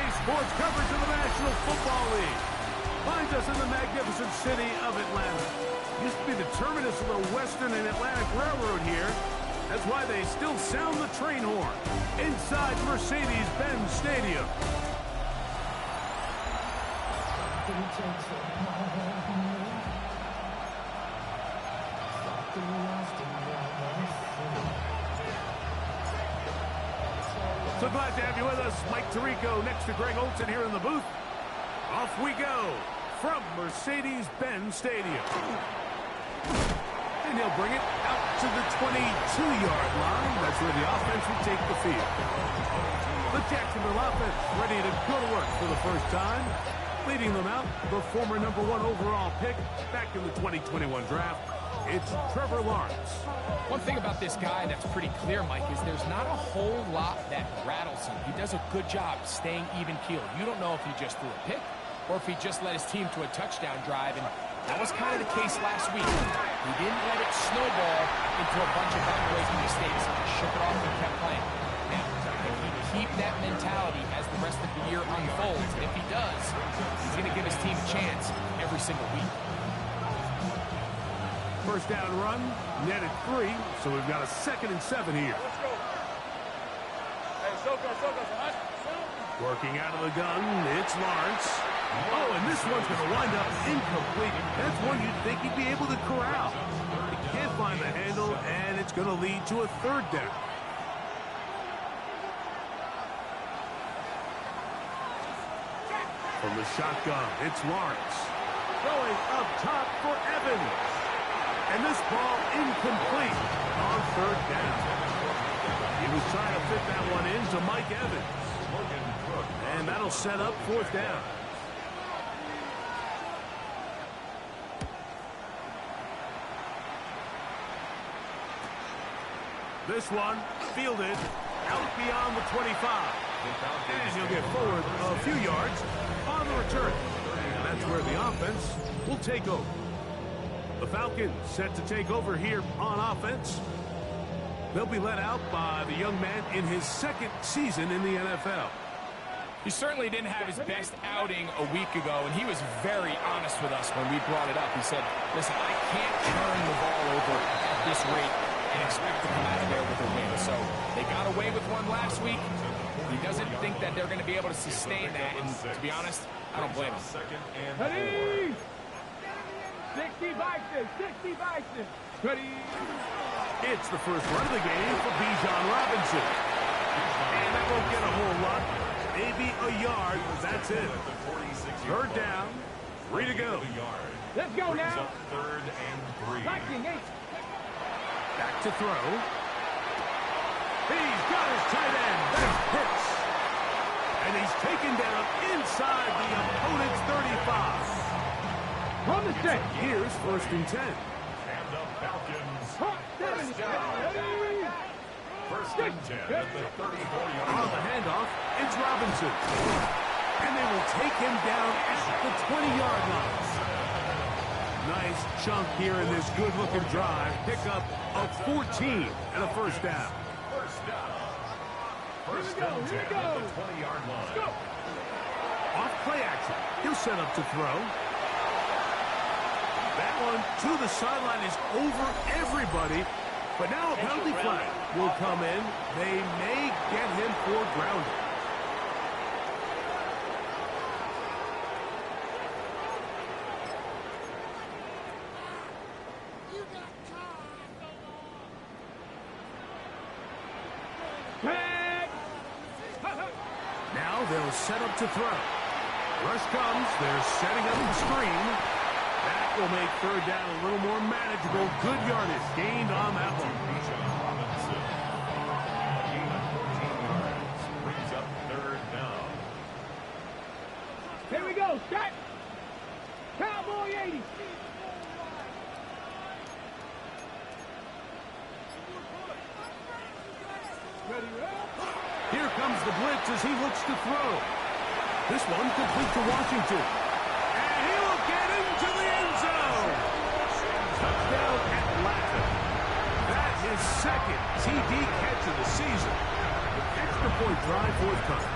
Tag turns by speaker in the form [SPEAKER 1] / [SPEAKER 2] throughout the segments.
[SPEAKER 1] Today's sports coverage of the National Football League finds us in the magnificent city of Atlanta. Used to be the terminus of the Western and Atlantic Railroad here. That's why they still sound the train horn inside Mercedes-Benz Stadium. So glad to have you with us. Mike Tirico next to Greg Olson here in the booth. Off we go from Mercedes-Benz Stadium. And he'll bring it out to the 22-yard line. That's where the offense will take the field. The Jacksonville offense ready to go to work for the first time. Leading them out, the former #1 overall pick back in the 2021 draft. It's Trevor Lawrence.
[SPEAKER 2] One thing about this guy that's pretty clear, Mike, is there's not a whole lot that rattles him. He does a good job staying even-keeled. You don't know if he just threw a pick or if he just led his team to a touchdown drive, and that was kind of the case last week. He didn't let it snowball into a bunch of back-breaking mistakes. He just shook it off and kept playing. Now, if he keep that mentality as the rest of the year unfolds, and if he does, he's going to give his team a chance every single week.
[SPEAKER 1] First down run, net at 3, so we've got a 2nd and 7 here. Working out of the gun, it's Lawrence. Oh, and this one's going to wind up incomplete. That's one you'd think he'd be able to corral. He can't find the handle, and it's going to lead to a 3rd down. From the shotgun, it's Lawrence. Going up top for Evans. And this ball incomplete on 3rd down. He was trying to fit that one into Mike Evans. And that'll set up 4th down. This one fielded out beyond the 25. And he'll get forward a few yards on the return. And that's where the offense will take over. The Falcons set to take over here on offense. They'll be led out by the young man in his 2nd season in the NFL.
[SPEAKER 2] He certainly didn't have his best outing a week ago, and he was very honest with us when we brought it up. He said, listen, I can't turn the ball over at this rate and expect to come out of there with a win. So they got away with one last week. He doesn't think that they're going to be able to sustain that, and to be honest, I don't blame him.
[SPEAKER 3] 60 Vikings, 60 Vikings. Ready?
[SPEAKER 1] It's the first run of the game for Bijan Robinson. And that won't get a whole lot. Maybe a yard. That's it. 3rd down. 3 to go.
[SPEAKER 3] Let's go now.
[SPEAKER 4] 3rd and 3.
[SPEAKER 3] Viking 8.
[SPEAKER 1] Back to throw. He's got his tight end. That hits. And he's taken down inside the opponent's 35.
[SPEAKER 3] From the set.
[SPEAKER 1] Here's 1st and 10.
[SPEAKER 4] And the Falcons.
[SPEAKER 3] First
[SPEAKER 4] down. 1st and 10 at the 34-yard line.
[SPEAKER 1] On the handoff, it's Robinson. And they will take him down at the 20-yard line. Nice chunk here in this good-looking drive. Pick up of 14 and a 1st down.
[SPEAKER 4] 1st and 10 at the 20-yard line.
[SPEAKER 3] Go.
[SPEAKER 1] Off play action. He'll set up to throw. That one to the sideline is over everybody. But now a penalty flag will come in. They may get him for grounding. Now they'll set up to throw. Rush comes. They're setting up the screen. That will make 3rd down a little more manageable. Good yardage gained on that one.
[SPEAKER 4] Brings up 3rd down.
[SPEAKER 3] Here we go. Shot. Cowboy 80. Ready,
[SPEAKER 1] Here comes the blitz as he looks to throw. This one complete to Washington. And he will get into the end zone. Touchdown Atlanta. That is 2nd TD catch of the season. With extra point drive forthcoming.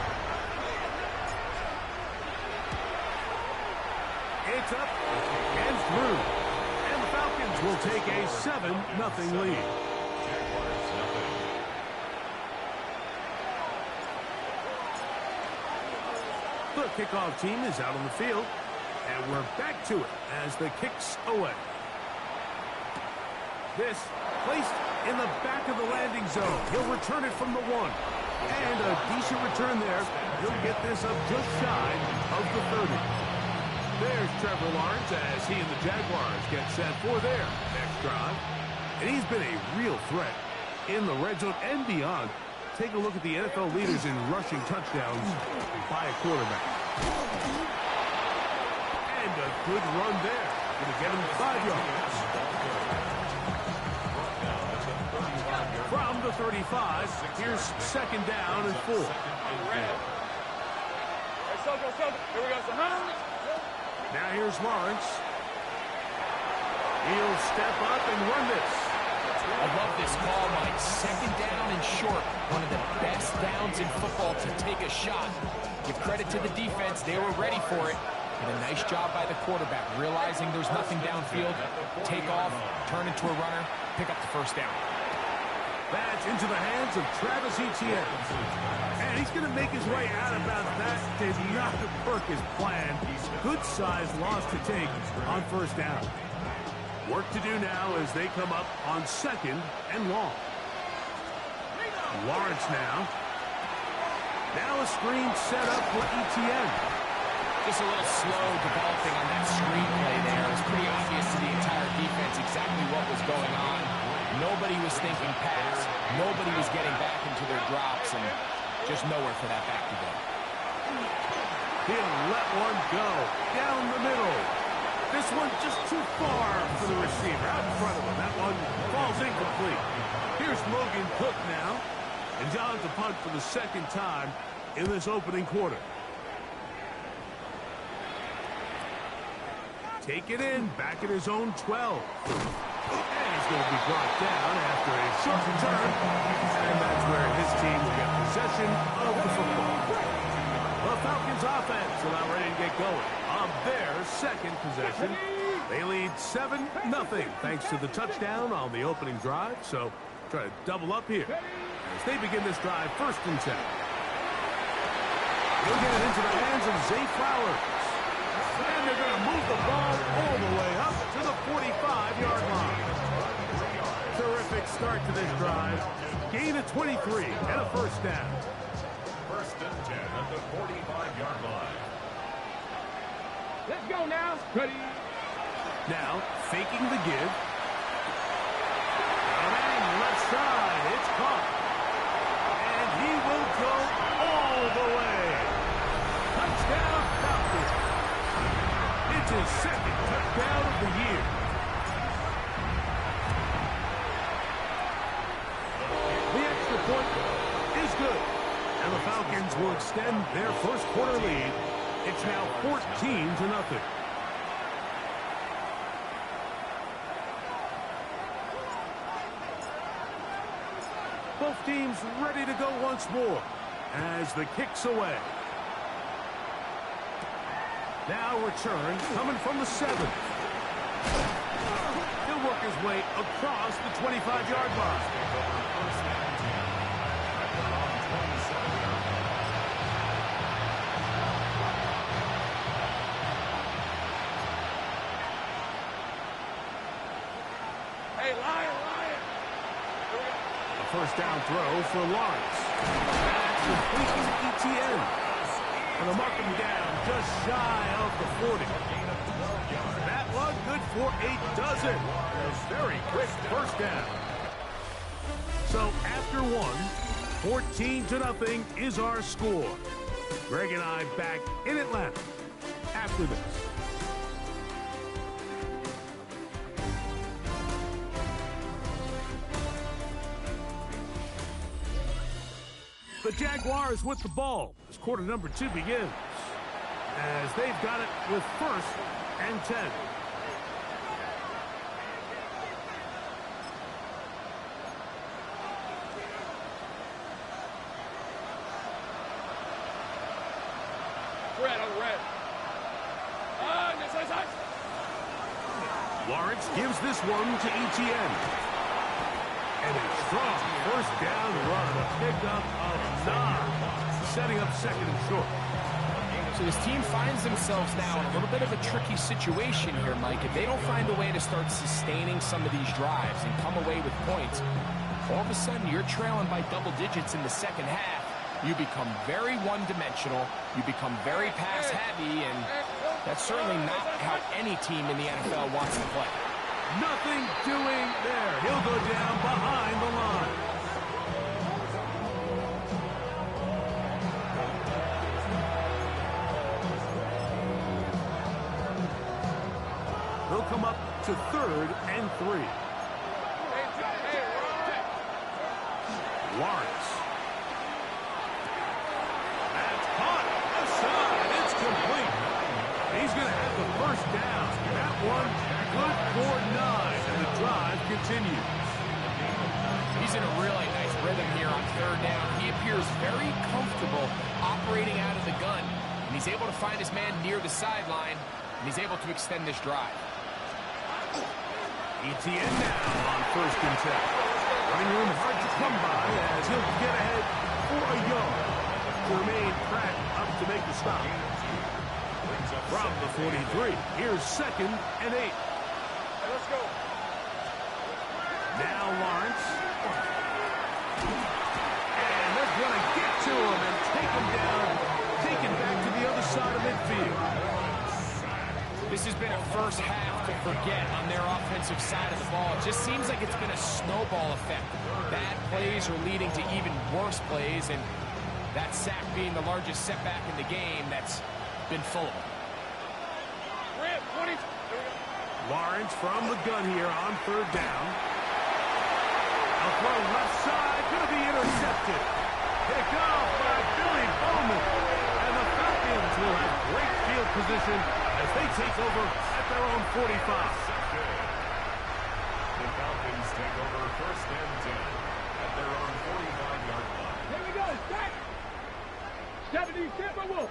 [SPEAKER 1] Gets up and through. And the Falcons will take a 7-0 lead. The kickoff team is out on the field. And we're back to it as the kick's away. This placed in the back of the landing zone. He'll return it from the 1. And a decent return there. He'll get this up just shy of the 30. There's Trevor Lawrence as he and the Jaguars get set for their next drive. And he's been a real threat in the red zone and beyond. Take a look at the NFL leaders in rushing touchdowns by a quarterback. And a good run there. Going to get him 5 yards. From the 35, here's second down and 4.
[SPEAKER 3] Here we go.
[SPEAKER 1] Now here's Lawrence. He'll step up and run this.
[SPEAKER 2] I love this call, Mike. Second down and short. One of the best downs in football to take a shot. Give credit to the defense. They were ready for it. And a nice job by the quarterback, realizing there's nothing downfield. Take off, turn into a runner, pick up the first down.
[SPEAKER 1] That's into the hands of Travis Etienne. And he's going to make his way out of bounds. That did not work as planned. Good size loss to take on first down. Work to do now as they come up on second and long. Lawrence now. Now a screen set up for Etienne.
[SPEAKER 2] Just a little slow developing on that screenplay there. It was pretty obvious to the entire defense exactly what was going on. Nobody was thinking pass. Nobody was getting back into their drops, and just nowhere for that back to go.
[SPEAKER 1] He'll let one go down the middle. This one just too far for the receiver out in front of him. That one falls incomplete. Here's Logan Cook now. And John's to punt for the second time in this opening quarter. Take it in, back at his own 12. And he's going to be brought down after a short return. And that's where his team will get possession of the football. The Falcons offense are now ready to get going on their second possession. They lead 7-0 thanks to the touchdown on the opening drive. So try to double up here as they begin this drive first and 10. They'll get it into the hands of Zay Flowers. And they're going to move the ball all the way up to the 45-yard line. Terrific start to this drive. Gain of 23 and a first down.
[SPEAKER 4] First and 10 at the 45-yard line.
[SPEAKER 3] Let's go now. Ready.
[SPEAKER 1] Now, faking the give. And left side, it's caught. And he will go all the way. Touchdown, Falcons. It's his second touchdown of the year. The extra point is good. And the Falcons will extend their first quarter lead. It's now 14-0. Both teams ready to go once more as the kick's away. Now return coming from the 7. He'll work his way across the 25-yard line. First down throw for Lawrence. That's complete to Etienne. And they'll mark him down just shy of the 40. That one good for a dozen. A very quick first down. So after one, 14-0 is our score. Greg and I back in Atlanta after this. The Jaguars with the ball as quarter number 2 begins. As they've got it with first and 10.
[SPEAKER 3] Red on red.
[SPEAKER 1] Lawrence gives this one to Etienne. And a strong first down run, a pickup of 9, setting up second and short.
[SPEAKER 2] So this team finds themselves now in a little bit of a tricky situation here, Mike. If they don't find a way to start sustaining some of these drives and come away with points, all of a sudden you're trailing by double digits in the second half. You become very one-dimensional. You become very pass-heavy, and that's certainly not how any team in the NFL wants to play.
[SPEAKER 1] Nothing doing there. He'll go down behind the line. They'll come up to 3rd and 3. Lawrence. That's caught. Aside. It's complete. He's going to have the first down. That one good for 9. And the drive continues.
[SPEAKER 2] He's in a really nice rhythm here on 3rd down. He appears very comfortable operating out of the gun. And he's able to find his man near the sideline. And he's able to extend this drive.
[SPEAKER 1] Etienne now on 1st and 10. Running room hard to come by as he'll get ahead for a yard. Jermaine Pratt up to make the stop. From the 43, here's 2nd and 8.
[SPEAKER 3] Let's go.
[SPEAKER 1] Now Lawrence. And they're going to get to him and take him down. Taken back to the other side of midfield.
[SPEAKER 2] This has been a first half to forget on their offensive side of the ball. It just seems like it's been a snowball effect. Bad plays are leading to even worse plays, and that sack being the largest setback in the game that's been full of them.
[SPEAKER 1] Lawrence from the gun here on 3rd down. A throw left side, going to be intercepted. Picked off by Billy Bowman. And the Falcons will have great field position as they take over at their own 45.
[SPEAKER 4] The Falcons take over 1st and 10 at their own 45-yard line.
[SPEAKER 3] Here we go. Back. 70, Timberwolf.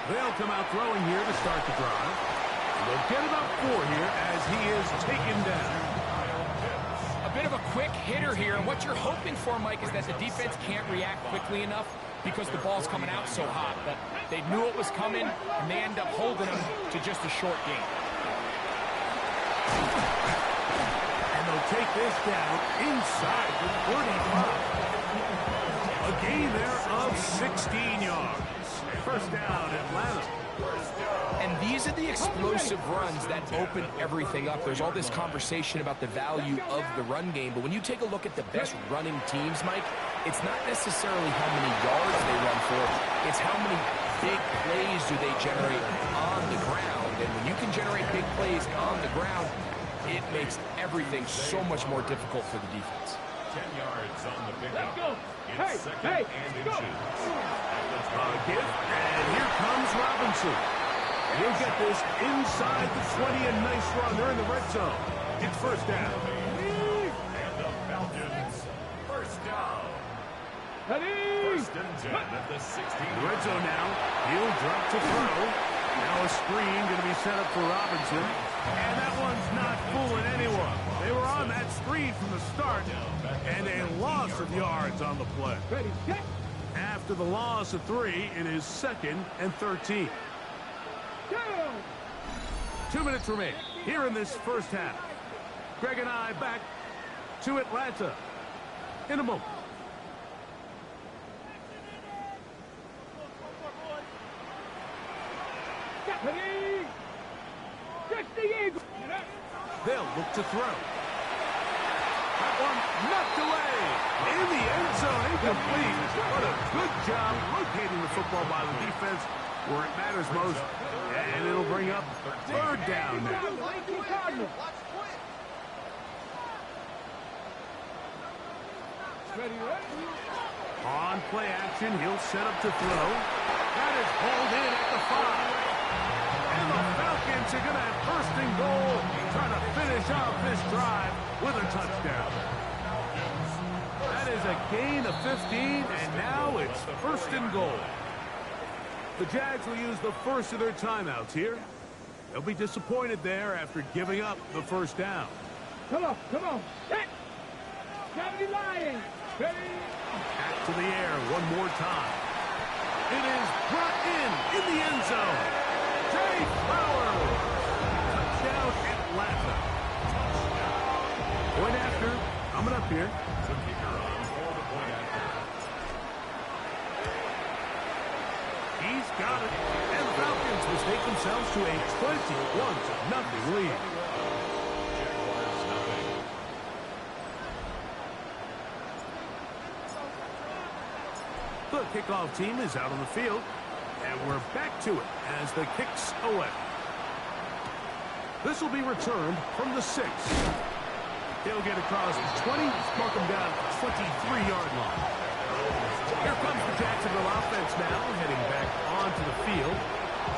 [SPEAKER 1] They'll come out throwing here to start the drive. They'll get about 4 here as he is taken down.
[SPEAKER 2] A bit of a quick hitter here, and what you're hoping for, Mike, is that the defense can't react quickly enough because the ball's coming out so hot. But they knew it was coming, and they end up holding him to just a short gain.
[SPEAKER 1] And they'll take this down inside the 35. A gain there of 16 yards. First down, Atlanta.
[SPEAKER 2] And these are the explosive runs that open everything up. There's all this conversation about the value of the run game, but when you take a look at the best running teams, Mike, it's not necessarily how many yards they run for, it's how many big plays do they generate on the ground. And when you can generate big plays on the ground, it makes everything so much more difficult for the defense.
[SPEAKER 4] 10 yards on the pickup.
[SPEAKER 3] Let's go.
[SPEAKER 4] It's second and inches.
[SPEAKER 1] And here comes Robinson. He'll get this inside the 20, a nice run. They're in the red zone. It's first down.
[SPEAKER 4] And the Falcons, first down. First and 10 at the 16.
[SPEAKER 1] Red zone now. He'll drop to throw. Now a screen going to be set up for Robinson. And that one's not fooling anyone. They were on that screen from the start. And a loss of yards on the play.
[SPEAKER 3] Ready, set.
[SPEAKER 1] After the loss of 3, it is 2nd and 13.
[SPEAKER 3] Down.
[SPEAKER 1] 2 minutes remain here in this first half. Greg and I back to Atlanta in a moment.
[SPEAKER 3] Ready. Catch the eagle.
[SPEAKER 1] They'll look to throw. That one knocked away. In the end zone, incomplete. What a good job locating the football by the defense where it matters most. And it'll bring up 3rd down now.
[SPEAKER 3] Ready, ready.
[SPEAKER 1] On play action, he'll set up to throw. That is hauled in at the 5. And the Falcons are going to have first and goal, trying to finish off this drive with a touchdown. That is a gain of 15, and now it's first and goal. The Jags will use the first of their timeouts here. They'll be disappointed there after giving up the first down.
[SPEAKER 3] Come on, come on. Set. Johnny Lions. Ready.
[SPEAKER 1] Back to the air one more time. It is brought in the end zone. Jay Flowers. Touchdown, Atlanta. Point after. Coming up here.
[SPEAKER 4] The kicker on for the point after.
[SPEAKER 1] He's got it. And the Falcons will take themselves to a 21-0 lead.
[SPEAKER 4] Jaguars nothing.
[SPEAKER 1] The kickoff team is out on the field, and we're back to it as the kick's away. This will be returned from the 6. He'll get across the 20, mark him down at the 23-yard line. Here comes the Jacksonville offense now, heading back onto the field.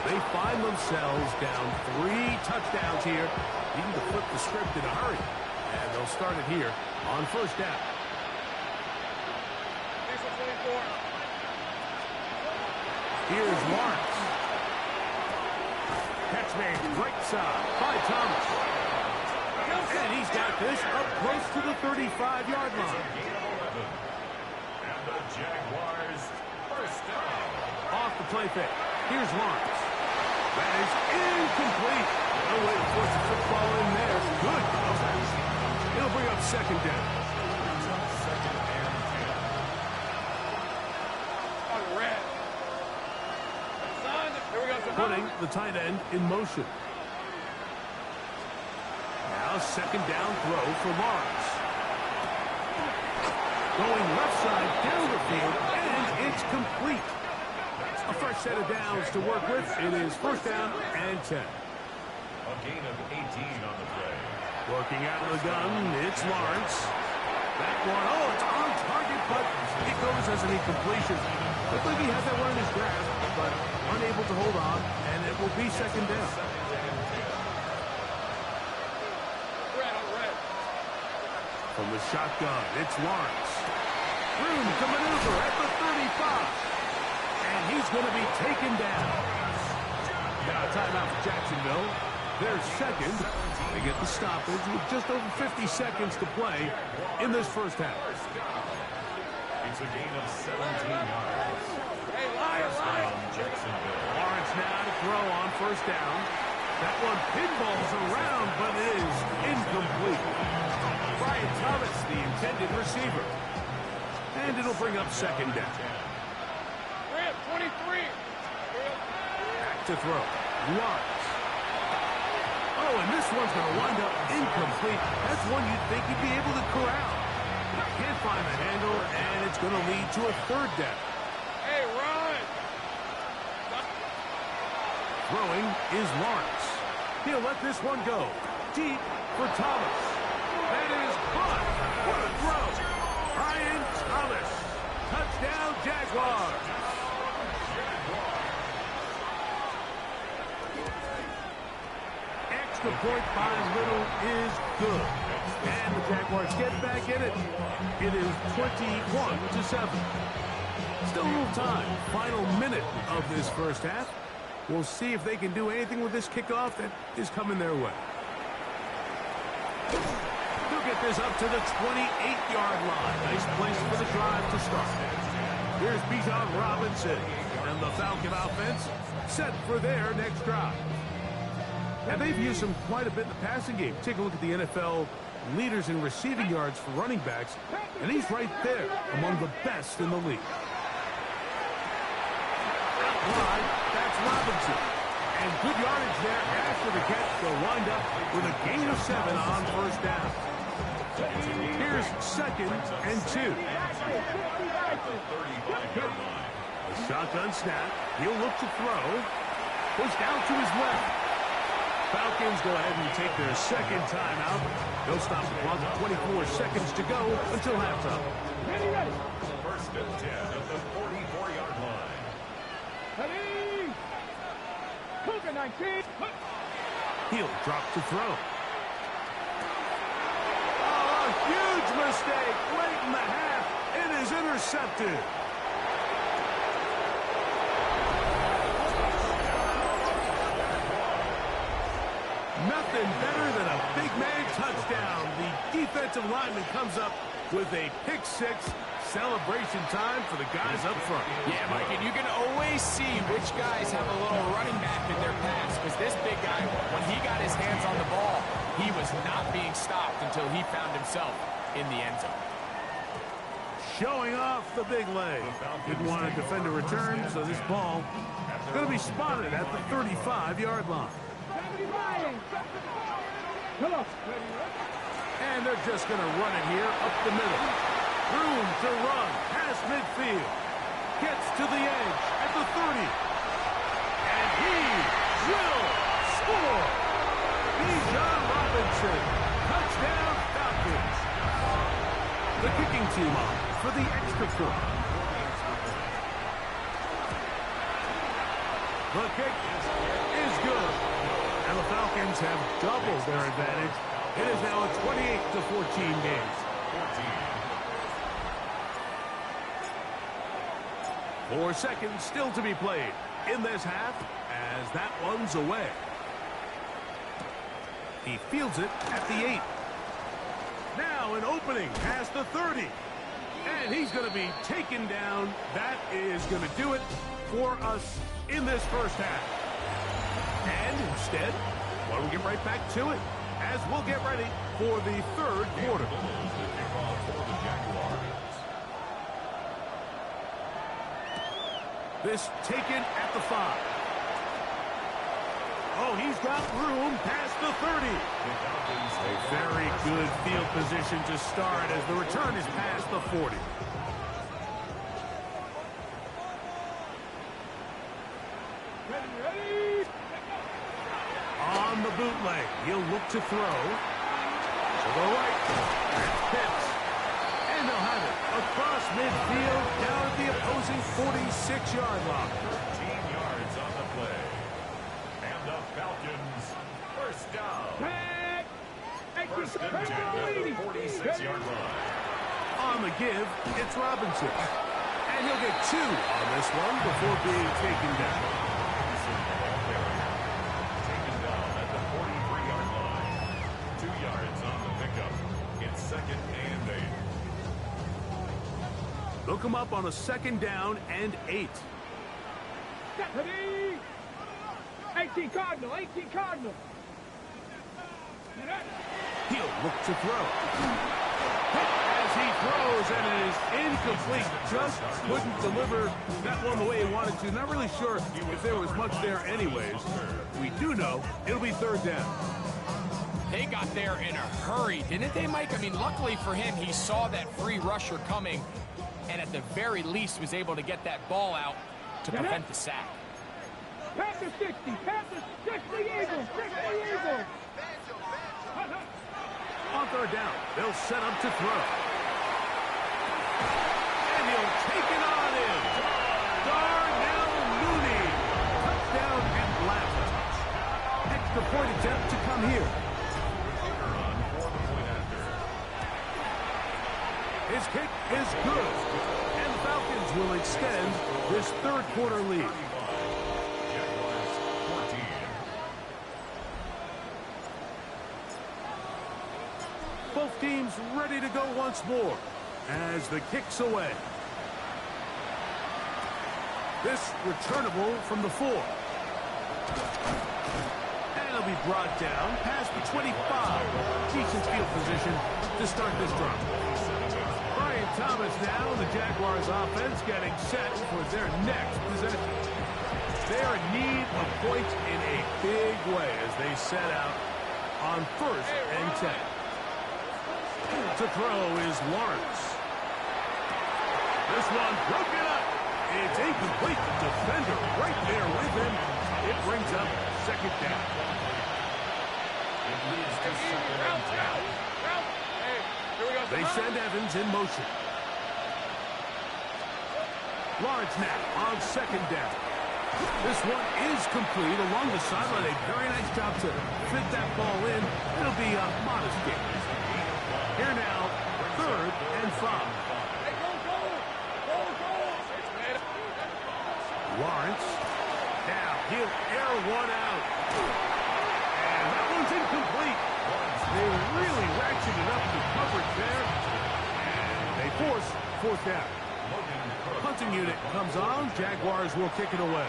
[SPEAKER 1] They find themselves down 3 touchdowns here, needing to flip the script in a hurry. And they'll start it here on first down. Here's Lawrence. Catch made right side by Thomas. And he's got this up close to the 35-yard line.
[SPEAKER 4] And the Jaguars first down.
[SPEAKER 1] Off the play fake. Here's Lawrence. That is incomplete. No way to force the football in there. Good. It'll bring up second down.
[SPEAKER 4] Second and 10.
[SPEAKER 1] Putting the tight end in motion. Now second down throw for Lawrence. Going left side down the field, and it's complete. A fresh set of downs to work with. It is first down and 10.
[SPEAKER 4] A gain of 18 on the play.
[SPEAKER 1] Working out of the gun, it's Lawrence. That one, oh, it's on target, but it goes as an incompletion. Looks like he has that one in his grasp, but unable to hold on, and it will be second down. From the shotgun, it's Lawrence. Room to maneuver at the 35. And he's going to be taken down. Now timeout for Jacksonville. They're second. They get the stoppage with just over 50 seconds to play in this first half.
[SPEAKER 4] It's a gain of 17 yards.
[SPEAKER 3] Hey, Lions.
[SPEAKER 4] Jacksonville.
[SPEAKER 1] Lawrence now to throw on first down. That one pinballs around, but it is incomplete. Brian Thomas, the intended receiver. And it'll bring up second down.
[SPEAKER 3] 23.
[SPEAKER 1] Back to throw. Lawrence. Oh, and this one's going to wind up incomplete. That's one you'd think you'd be able to corral. But can't find the handle, and it's going to lead to a third down.
[SPEAKER 3] Hey, run.
[SPEAKER 1] Throwing is Lawrence. He'll let this one go. Deep for Thomas. That is caught. What a throw. Brian Thomas. Touchdown, Jaguars. Extra point by Little is good. And the Jaguars get back in it. It is 21-7. Still a little time. Final minute of this first half. We'll see if they can do anything with this kickoff that is coming their way. They'll get this up to the 28-yard line. Nice place for the drive to start. Here's Bijan Robinson and the Falcon offense set for their next drive. And they've used him quite a bit in the passing game. Take a look at the NFL leaders in receiving yards for running backs, and he's right there among the best in the league. Wide, that's Robinson. And good yardage there after the catch. They'll wind up with a gain of 7 on first down. Here's second and 2. A shotgun snap. He'll look to throw. Pushed out to his left. Falcons go ahead and take their second timeout. They'll stop the clock at 24 seconds to go until halftime.
[SPEAKER 4] First and 10 at the 44-yard line.
[SPEAKER 3] Ready. 19.
[SPEAKER 1] He'll drop to throw. Oh, a huge mistake late in the half. It is intercepted. Nothing better than a big man touchdown. The defensive lineman comes up with a pick six. Celebration time for the guys up front.
[SPEAKER 2] Yeah, Mike, and you can always see which guys have a little running back in their pass, because this big guy, when he got his hands on the ball, he was not being stopped until he found himself in the end zone.
[SPEAKER 1] Showing off the big leg. Didn't want to defend a return, so this ball is going to be spotted at the 35-yard line. And they're just going to run it here up the middle. Room to run past midfield. Gets to the edge at the 30. And he will score. Bijan Robinson. Touchdown Falcons. The kicking team on for the extra point. The kick is good. And the Falcons have doubled their advantage. It is now a 28-14 game. 4 seconds still to be played in this half as that one's away. He fields it at the 8. Now an opening past the 30. And he's going to be taken down. That is going to do it for us in this first half. And instead, why don't we get right back to it as we'll get ready for the third quarter. This taken at the 5. Oh, he's got room past the 30. A very good field position to start as the return is past the 40.
[SPEAKER 3] Ready.
[SPEAKER 1] On the bootleg, he'll look to throw. To the right. That's Pitts. And they'll have it across midfield down at the opposing 46-yard line.
[SPEAKER 4] 13 yards on the play. And the Falcons first down. First and 10 at the 46-yard line.
[SPEAKER 1] On the give, it's Robinson. And he'll get 2 on this one before being taken down.
[SPEAKER 4] Taken down at the 43-yard line. 2 yards on the pickup. It's second and 8.
[SPEAKER 1] They'll come up on a second down and 8.
[SPEAKER 3] 18 Cardinal, 18 Cardinal.
[SPEAKER 1] He'll look to throw. As he throws, and it is incomplete. Just couldn't deliver that one the way he wanted to. Not really sure if there was much there anyways. We do know it'll be third down.
[SPEAKER 2] They got there in a hurry, didn't they, Mike? I mean, luckily for him, he saw that free rusher coming, and at the very least was able to get that ball out to prevent the sack.
[SPEAKER 3] Pass the 60, pass the 60 Eagles, 60 Eagles.
[SPEAKER 1] On third down, they'll set up to throw. And he'll take it on in. Darnell Mooney. Touchdown Atlanta. Extra point attempt to come here. His kick is good. And the Falcons will extend this third quarter lead. Both teams ready to go once more as the kick's away. This returnable from the 4. And it'll be brought down past the 25. Decent field position to start this drive. Brian Thomas now, the Jaguars offense getting set for their next possession. They are in need of points in a big way as they set out on first and 10. To throw is Lawrence. This one broken up. It's incomplete. Defender right there with him. It brings up second down. It leads to second and 10. They send Evans in motion. Lawrence now on second down. This one is complete along the sideline. A very nice job to fit that ball in. It'll be a modest gain. Here now, 3rd and 5. Lawrence. Now he'll air one out. And that one's incomplete. They really ratcheted up the coverage there. And they force 4th down. Punting unit comes on. Jaguars will kick it away.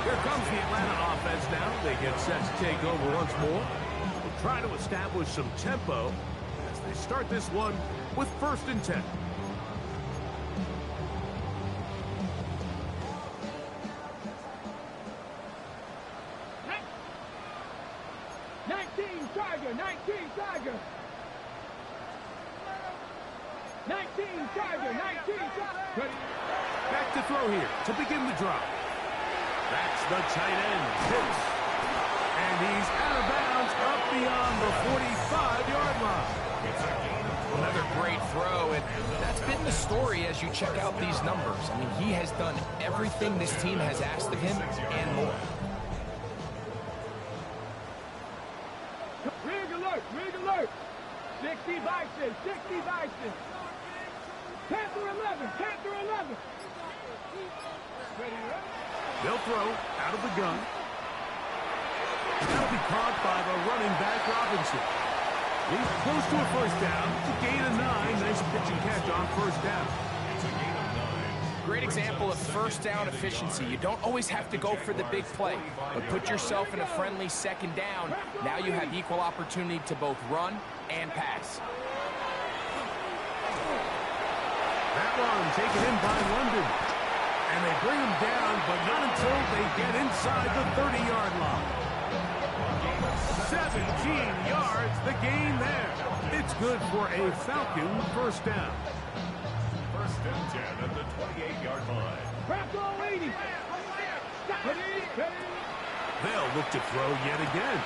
[SPEAKER 1] Here comes the Atlanta offense now. They get set to take over once more. They'll try to establish some tempo as they start this one with 1st and 10.
[SPEAKER 3] Tiger, 19 Tiger. 19 Tiger, 19 Tiger.
[SPEAKER 1] Back to throw here to begin the drive. That's the tight end. Hits. And he's out of bounds up beyond the 45-yard line.
[SPEAKER 2] Another great throw, and that's been the story as you check out these numbers. I mean, he has done everything this team has asked of him and more.
[SPEAKER 3] Rig alert. 60 Bison, 60 Bison. Panther 11, Panther 11.
[SPEAKER 1] They'll throw out of the gun. That'll be caught by the running back, Robinson. He's close to a 1st down. It's a gain of 9. Nice pitch and catch on 1st down.
[SPEAKER 2] Great example of 1st down efficiency. You don't always have to go for the big play, but put yourself in a friendly 2nd down. Now you have equal opportunity to both run and pass.
[SPEAKER 1] That one taken in by London. And they bring him down, but not until they get inside the 30-yard line. 17 yards, the gain there. It's good for a Falcon 1st down.
[SPEAKER 4] 1st and 10 at the 28-yard line.
[SPEAKER 3] Craft all 80.
[SPEAKER 1] They'll look to throw yet again.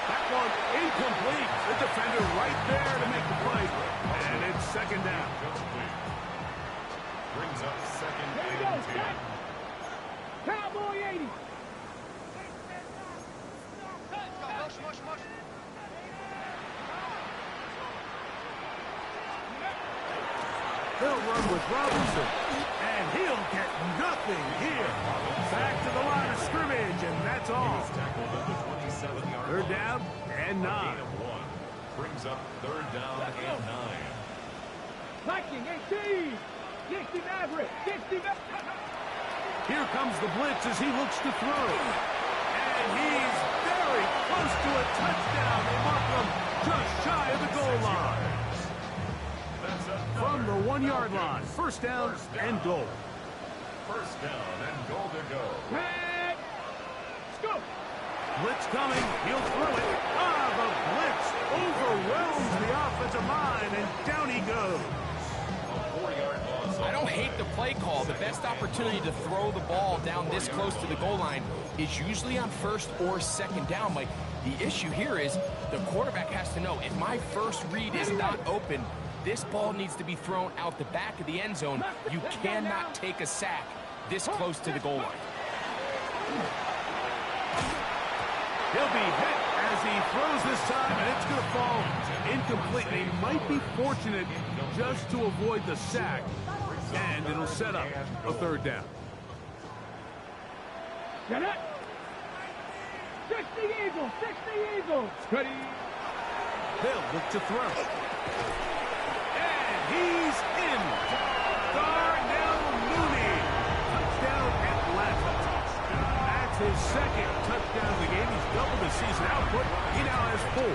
[SPEAKER 1] That one incomplete. The defender right there to make the play. And it's 2nd down.
[SPEAKER 4] Brings up 2nd
[SPEAKER 3] There you
[SPEAKER 4] and
[SPEAKER 3] go.
[SPEAKER 4] 10.
[SPEAKER 3] Cowboy 80.
[SPEAKER 1] They'll run with Robinson. And he'll get nothing here. Back to the line of scrimmage, and that's all.
[SPEAKER 4] Tackled at the 27-yard
[SPEAKER 1] 3rd down and 9.
[SPEAKER 4] Gain of 1. Brings up 3rd down and 9.
[SPEAKER 3] Viking 18. 60 Maverick. 60 Maverick.
[SPEAKER 1] Here comes the blitz as he looks to throw. And he's very close to a touchdown. They mark him just shy of the goal line. From the 1-yard line, 1st down and goal.
[SPEAKER 4] 1st down and goal to go.
[SPEAKER 3] Red. Scoop.
[SPEAKER 1] Blitz coming. He'll throw it. The blitz overwhelms the offensive line, and down he goes.
[SPEAKER 4] A 4-yard loss.
[SPEAKER 2] I don't hate the play call. The best opportunity to throw the ball down this close to the goal line is usually on 1st or 2nd down, Mike. The issue here is the quarterback has to know, if my first read is not open, this ball needs to be thrown out the back of the end zone. You cannot take a sack this close to the goal line.
[SPEAKER 1] He'll be hit as he throws this time, and it's going to fall incomplete. They might be fortunate just to avoid the sack, and it'll set up a 3rd down.
[SPEAKER 3] Get it. 60 Eagles. 60 Eagles. Ready.
[SPEAKER 1] They'll look to throw. He's in. Darnell Mooney. Touchdown Atlanta. That's his 2nd touchdown of the game. He's doubled his season output. He now has 4.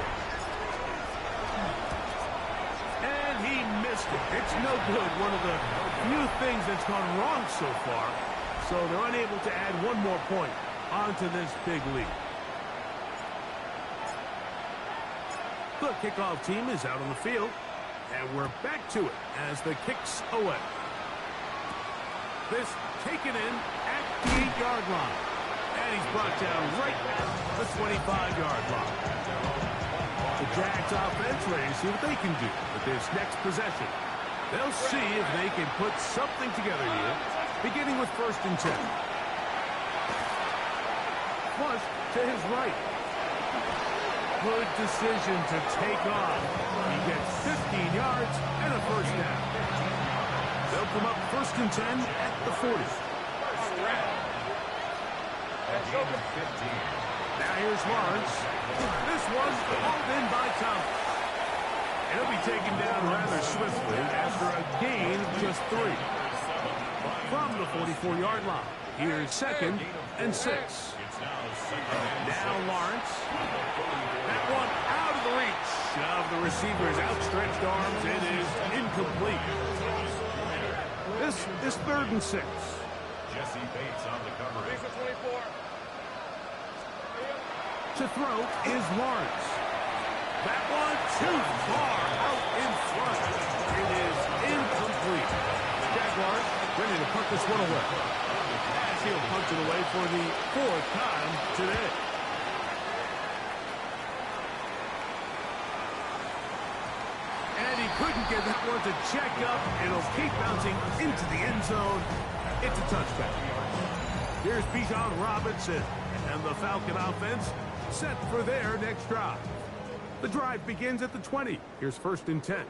[SPEAKER 1] And he missed it. It's no good. One of the few things that's gone wrong so far. So they're unable to add one more point onto this big lead. The kickoff team is out on the field. And we're back to it as the kick's away. This taken in at the 8-yard line. And he's brought down right at the 25-yard line. The Jags offense ready to see what they can do with this next possession. They'll see if they can put something together here, beginning with 1st and 10. Flush to his right. Good decision to take off. He gets 15 yards and a 1st down. They'll come up 1st and 10 at the 40.
[SPEAKER 4] At the end of 15.
[SPEAKER 1] Now here's Lawrence. This one hauled in by Thomas. He'll be taken down rather swiftly after a gain of just 3. From the 44-yard line, here's 2nd and 6. Now Lawrence. That one out of the reach of the receiver's outstretched arms. It is incomplete. This is 3rd and 6.
[SPEAKER 4] Jesse Bates on the coverage.
[SPEAKER 1] To throw is Lawrence. That one too far out in front. It is incomplete. Jaguars ready to punt this one away. As he'll punt it away for the 4th time today. And he couldn't get that one to check up. It'll keep bouncing into the end zone. It's a touchdown. Here's Bijan Robinson and the Falcon offense set for their next drive. The drive begins at the 20. Here's 1st and 10.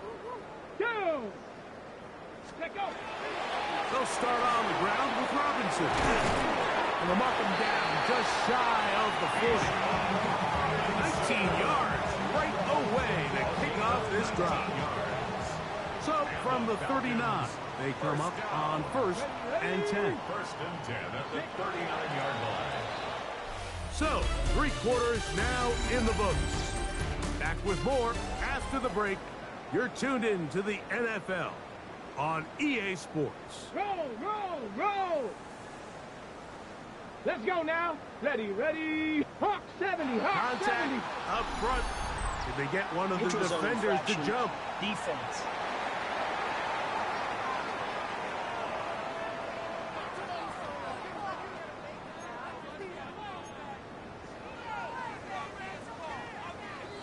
[SPEAKER 3] Go! Let go!
[SPEAKER 1] They'll start on the ground with Robinson. And they'll mark him down just shy of the 40. 19 yards right away to kick off this drive. So from the 39, they come up on 1st and 10.
[SPEAKER 4] 1st and 10 at the 39-yard line.
[SPEAKER 1] So, 3 quarters now in the books. Back with more after the break. You're tuned in to the NFL on EA Sports.
[SPEAKER 3] Roll, roll, roll! Let's go now. Ready. Hawk 70, Hawk
[SPEAKER 1] Contact
[SPEAKER 3] 70.
[SPEAKER 1] up front. Did they get one of the defenders to jump?
[SPEAKER 5] Defense.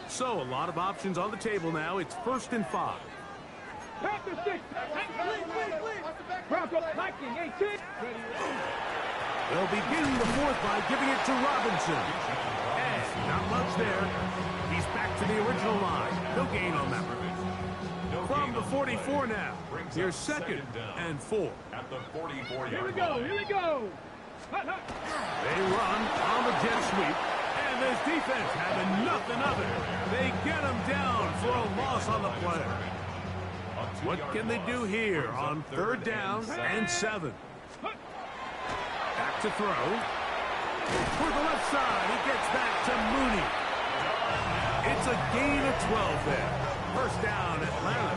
[SPEAKER 1] So, a lot of options on the table now. It's 1st and 5.
[SPEAKER 3] Pack the 6. Bronco Viking 18.
[SPEAKER 1] They'll begin the 4th by giving it to Robinson. And not much there. He's back to the original line. No gain on that one. From the 44 now. Here's 2nd and 4.
[SPEAKER 4] At the 44-yard
[SPEAKER 3] Here we
[SPEAKER 4] line.
[SPEAKER 3] go. Hut.
[SPEAKER 1] They run on the jet sweep. And this defense having nothing of it. They get him down for a loss on the play. What can they do here on 3rd down and 7? Back to throw. For the left side, he gets back to Mooney. It's a gain of 12 there. 1st down, Atlanta.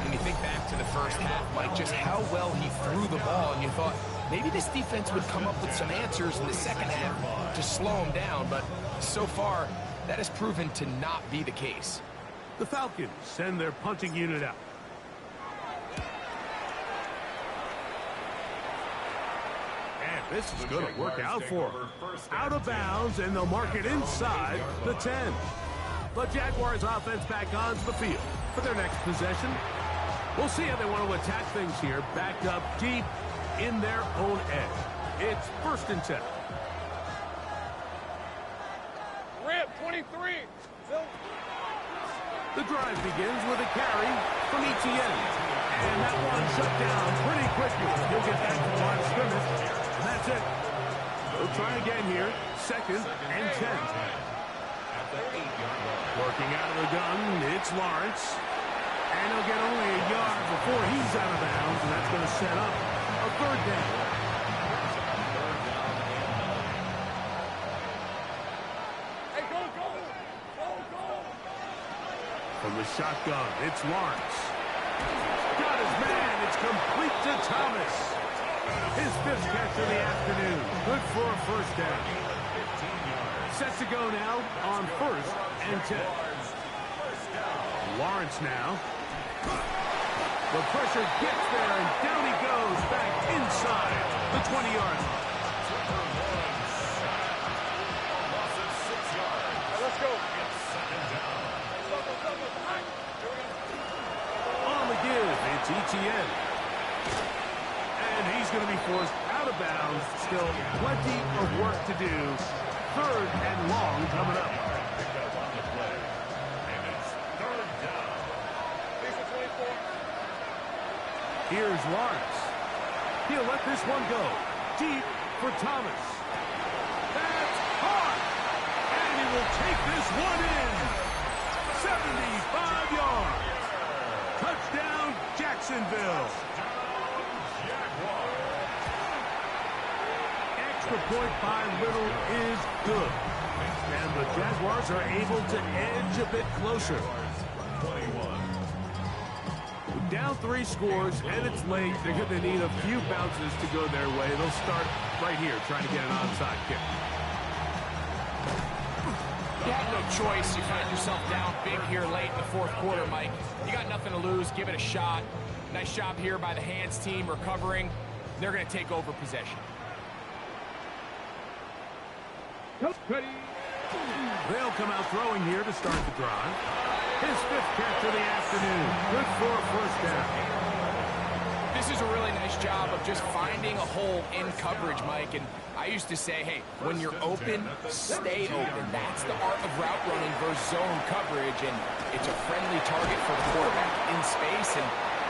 [SPEAKER 2] When you think back to the first half, Mike, just how well he threw the ball, and you thought maybe this defense would come up with some answers in the second half to slow him down, but so far, that has proven to not be the case.
[SPEAKER 1] The Falcons send their punting unit out. And this is going to work out for them. Out of bounds, and they'll mark it inside the 10. The Jaguars offense back onto the field for their next possession. We'll see how they want to attack things here. Backed up deep in their own edge. It's 1st and 10.
[SPEAKER 3] Rip 23.
[SPEAKER 1] The drive begins with a carry from Etienne. And that one shut down pretty quickly. He'll get back to the line of scrimmage. And that's it. They'll try again here. 2nd and 10. Working out of the gun, it's Lawrence. And he'll get only a yard before he's out of bounds. And that's going to set up a 3rd down. From the shotgun, it's Lawrence. Got his man. It's complete to Thomas. His 5th catch of the afternoon. Good for a 1st down. Set to go now on 1st and 10. Lawrence now. The pressure gets there, and down he goes back inside the 20-yard line.
[SPEAKER 3] Let's go.
[SPEAKER 1] Etienne. And he's going to be forced out of bounds. Still plenty of work to do. 3rd and long coming up.
[SPEAKER 4] Picked up on the play. And it's 3rd down.
[SPEAKER 1] Here's Lawrence. He'll let this one go. Deep for Thomas. That's hard. And he will take this one in. 75 yards. Touchdown, Jacksonville. Extra point by Little is good. And the Jaguars are able to edge a bit closer.
[SPEAKER 4] 21.
[SPEAKER 1] Down 3 scores, and it's late. They're going to need a few bounces to go their way. They'll start right here, trying to get an onside kick.
[SPEAKER 2] You have no choice. You find yourself down big here late in the 4th quarter, Mike. You got nothing to lose. Give it a shot. Nice job here by the hands team recovering. They're going to take over possession.
[SPEAKER 1] They'll come out throwing here to start the drive. His 5th catch of the afternoon. Good for a first down.
[SPEAKER 2] This is a really nice job of just finding a hole in coverage, Mike. And I used to say, hey, when you're open, stay open. That's the art of route running versus zone coverage. And it's a friendly target for the quarterback in space, and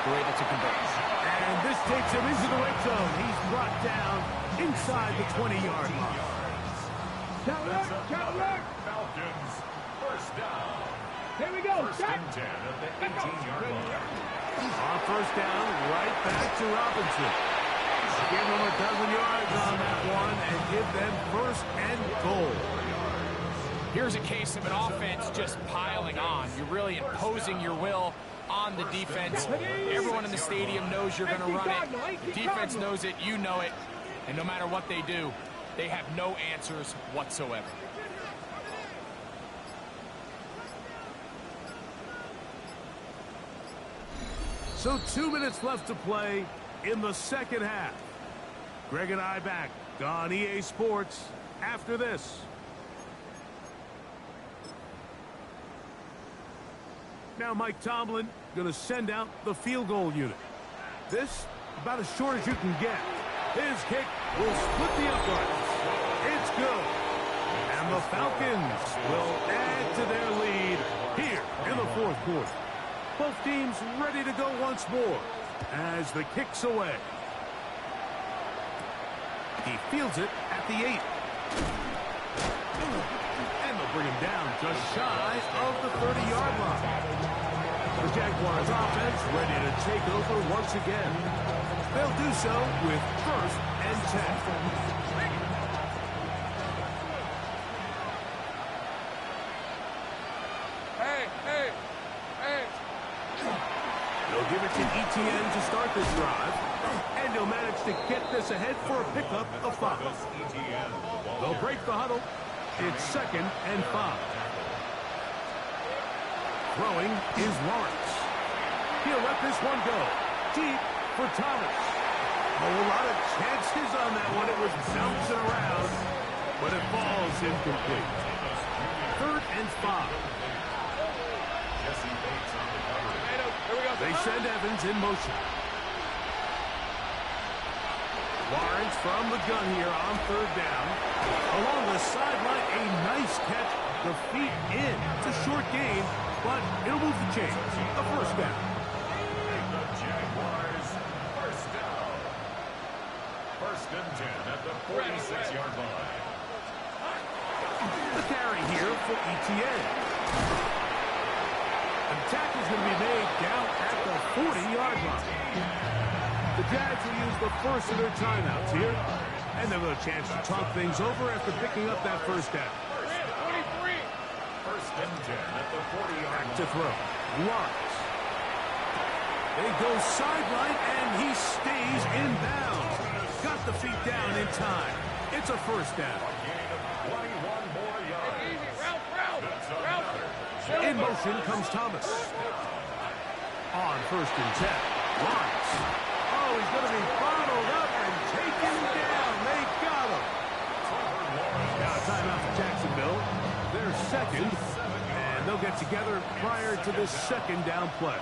[SPEAKER 2] we're able to convert.
[SPEAKER 1] And this takes him into the red zone. He's brought down inside the 20-yard line.
[SPEAKER 4] Falcons, first down.
[SPEAKER 3] Here we go.
[SPEAKER 4] First and 10 at the 18-yard line.
[SPEAKER 1] On first down, right back to Robinson. Give them a dozen yards on that one and give them 1st and goal.
[SPEAKER 2] Here's a case of an offense just piling on. You're really imposing your will on the defense. Everyone in the stadium knows you're going to run it. The defense knows it, you know it. And no matter what they do, they have no answers whatsoever.
[SPEAKER 1] So 2 minutes left to play in the 2nd half. Greg and I back on EA Sports after this. Now Mike Tomlin going to send out the field goal unit. This about as short as you can get. His kick will split the uprights. It's good. And the Falcons will add to their lead here in the 4th quarter. Both teams ready to go once more as the kick's away. He fields it at the 8. And they'll bring him down just shy of the 30-yard line. The Jaguars offense ready to take over once again. They'll do so with 1st and 10. They'll give it to Etienne to start this drive. And he'll manage to get this ahead for a pickup of 5. They'll break the huddle. It's 2nd and 5. Throwing is Lawrence. He'll let this one go. Deep for Thomas. A whole lot of chances on that one. It was bouncing around, but it falls incomplete. 3rd and 5. They send Evans in motion. Lawrence from the gun here on 3rd down. Along the sideline, a nice catch. The feet in. It's a short game, but it'll move the chains. A first down.
[SPEAKER 4] The Jaguars, first down. 1st and 10 at the 46-yard line.
[SPEAKER 1] The carry here for Etienne. Attack is going to be made down at the 40-yard line. The Jags will use the first of their timeouts here, and they'll have a chance to talk things over after picking up that first down.
[SPEAKER 4] 1st and 10 at the 40-yard line.
[SPEAKER 1] To throw. Lawrence. They go sideline, and he stays in bounds. Got the feet down in time. It's a first down.
[SPEAKER 4] Gain of 21 more yards.
[SPEAKER 1] In motion comes Thomas. On 1st and 10. Lawrence. Oh, he's going to be bottled up and taken down. They got him. Now a timeout for Jacksonville. They're 2nd, and they'll get together prior to this 2nd down play.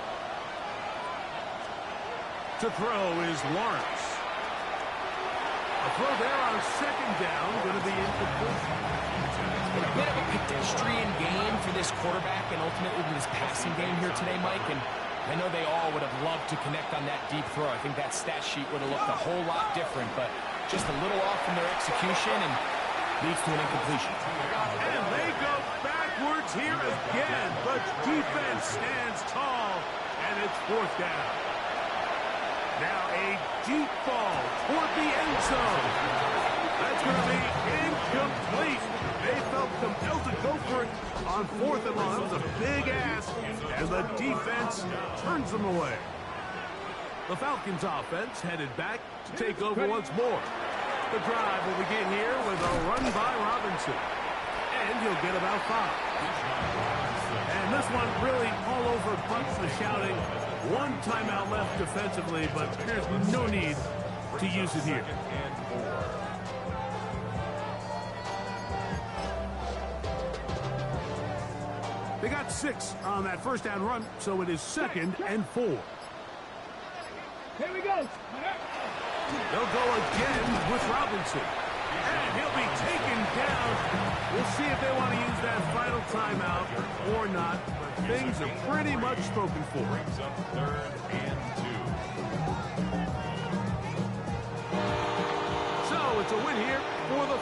[SPEAKER 1] To throw is Lawrence. A throw there on second down, going to be incomplete.
[SPEAKER 2] A bit of a pedestrian game for this quarterback and ultimately this passing game here today, Mike. And I know they all would have loved to connect on that deep throw. I think that stat sheet would have looked a whole lot different, but just a little off from their execution and leads to an incompletion.
[SPEAKER 1] And they go backwards here again, but defense stands tall, and it's fourth down. Now a deep ball toward the end zone. That's going to be incomplete. They felt compelled to go for it on fourth and long. It was a big ask, and the defense turns them away. The Falcons offense headed back to take over once more. The drive will begin here with a run by Robinson. And he'll get about 5. And this one really all over but the shouting. One timeout left defensively, but there's no need to use it here. They got 6 on that first down run, so it is 2nd and 4.
[SPEAKER 3] Here we go.
[SPEAKER 1] They'll go again with Robinson. And he'll be taken down. We'll see if they want to use that final timeout or not. But things are pretty much spoken for.
[SPEAKER 4] Brings up 3rd and 2.
[SPEAKER 1] So it's a win here for the